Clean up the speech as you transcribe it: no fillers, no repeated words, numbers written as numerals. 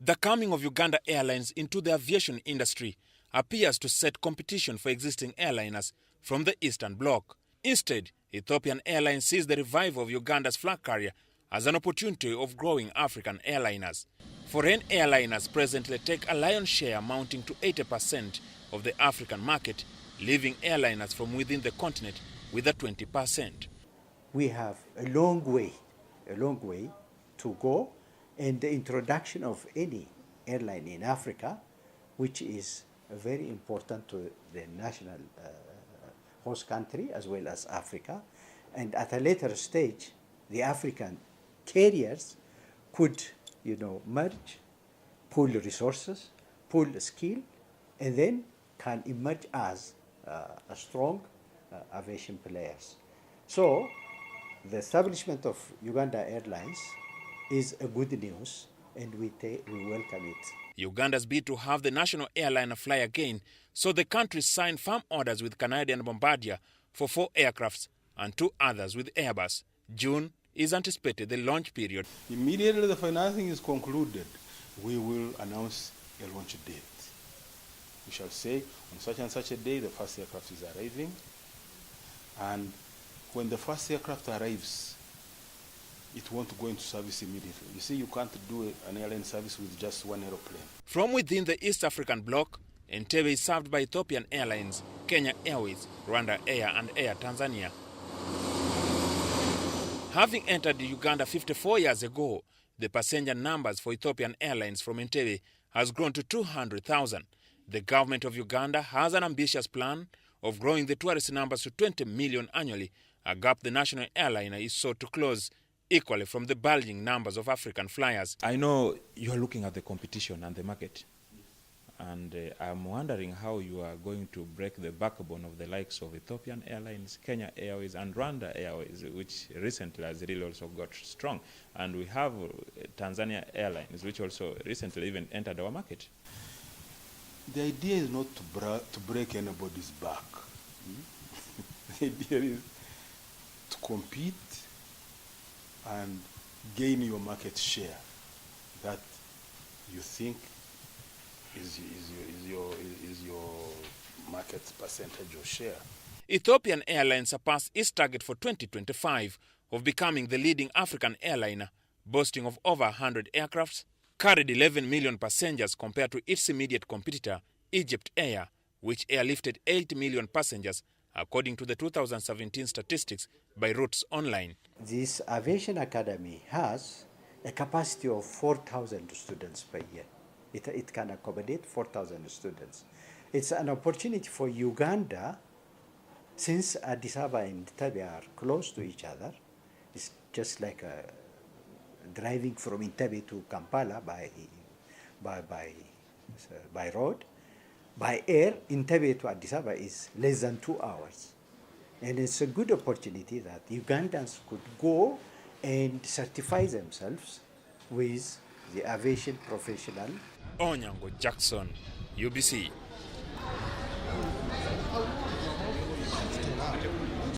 The coming of Uganda Airlines into the aviation industry appears to set competition for existing airliners from the Eastern Bloc. Instead, Ethiopian Airlines sees the revival of Uganda's flag carrier as an opportunity of growing African airliners. Foreign airliners presently take a lion's share, amounting to 80% of the African market, leaving airliners from within the continent with a 20%. We have a long way to go, and the introduction of any airline in Africa, which is very important to the national host country as well as Africa, and at a later stage, the African carriers could, merge, pool resources, pool skill, and then can emerge as a strong aviation players. So the establishment of Uganda Airlines is a good news, and we welcome it. Uganda's bid to have the national airliner fly again, so the country signed firm orders with Canadian Bombardier for 4 aircrafts and 2 others with Airbus. June is anticipated the launch period. Immediately the financing is concluded, we will announce a launch date. We shall say on such and such a day the first aircraft is arriving, and when the first aircraft arrives, it won't go into service immediately. You see, you can't do an airline service with just one aeroplane. From within the East African bloc, Entebbe is served by Ethiopian Airlines, Kenya Airways, Rwanda Air and Air Tanzania. Having entered Uganda 54 years ago, the passenger numbers for Ethiopian Airlines from Entebbe has grown to 200,000. The government of Uganda has an ambitious plan of growing the tourist numbers to 20 million annually, a gap the national airliner is sought to close equally from the bulging numbers of African flyers. I know you're looking at the competition and the market, and I'm wondering how you are going to break the backbone of the likes of Ethiopian Airlines, Kenya Airways and Rwanda Airways, which recently has really also got strong. And we have Tanzania Airlines, which also recently even entered our market. The idea is not to break anybody's back. The idea is to compete and gain your market share that you think is your market percentage or share. Ethiopian Airlines surpassed its target for 2025 of becoming the leading African airliner, boasting of over 100 aircrafts, carried 11 million passengers compared to its immediate competitor, EgyptAir, which airlifted 8 million passengers, according to the 2017 statistics by Routes Online. This aviation academy has a capacity of 4,000 students per year. It can accommodate 4,000 students. It's an opportunity for Uganda, since Addis Ababa and Entebbe are close to each other. It's just like driving from Entebbe to Kampala by road. By air, Entebbe to Addis Ababa is less than 2 hours. And it's a good opportunity that Ugandans could go and certify themselves with the aviation professional. Onyango Jackson, UBC.